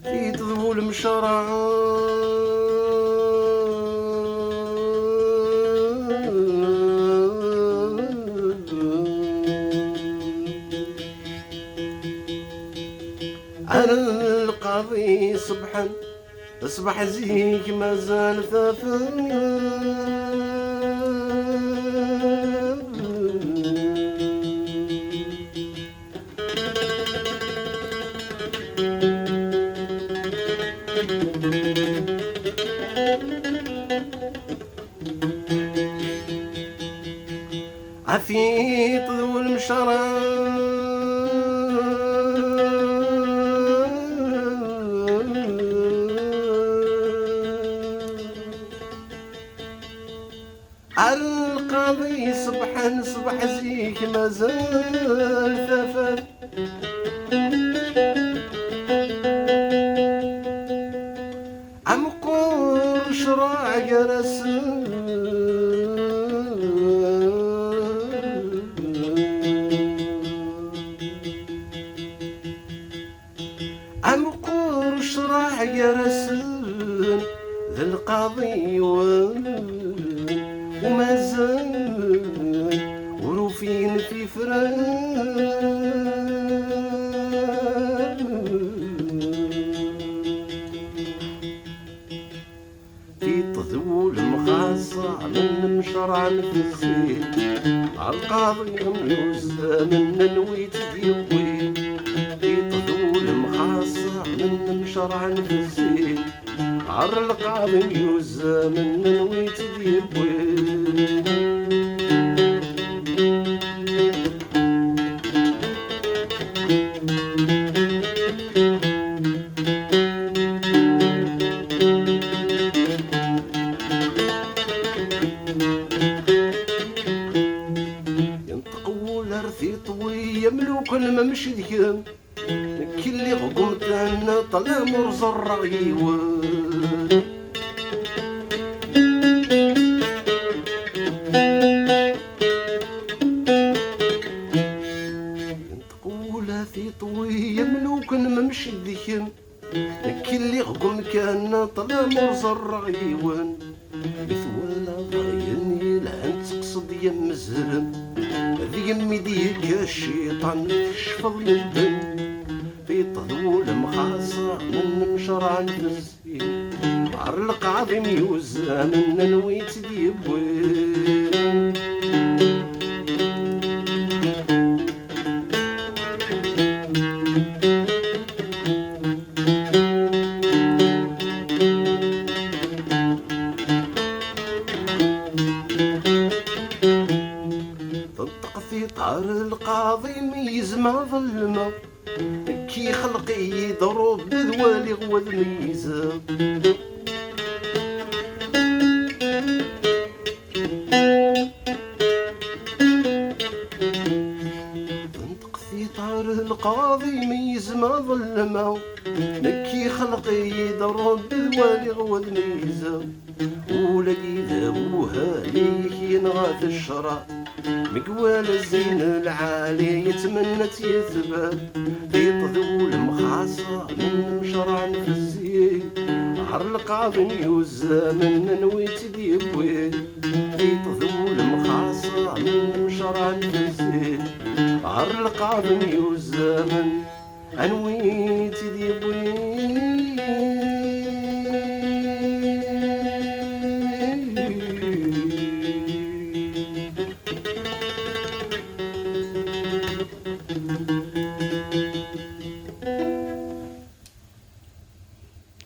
في تضو المشرع على القاضي صبحا اصبح زيك مازال ثافر عفيت والمشرع القاضي صبحا صبح زيك مازال ثفر عم قرش راع جرس عم قرش راع جرس ذا القاضي وما زال وروفين في فراق في طذول مخاصة من مشرع في الزين عالقاضي يوزى من نويت ديوي في طذول مخاصة من مشرع في الزين عالقاضي يوزى من نويت ديوي ملوك الممشي ديهم كلي غقمت انا طلع مرزر غيوان تقول في طوي ملوك الممشي ديهم كلي غقم كان طلع مرزر غيوان مثوالا ضاين يلعن تقصد يم زرم ذي يمي ديك الشيطان تشفض للدم في طذول مخاصة من مشرع نفسي عرق عظيم يوزى من نويت ديبوين طار القاضي ميز ما ظلمه كي خلقي يضرب بذوالي غوذ ميزه تنطق طار القاضي ميز ما ظلمه كي خلقي يضرب بذوالي غوذ ميزه ولقي ذابوها ليك ينغاث الشرع مقوال الزين العالي يتمنى يثبت في طذول مخاصة من مشرع في الزين عرق عظيم يوزى من نويت ديبوين في طذول مخاصة من مشرع في الزين عرق عظيم يوزى من نويت ديبوين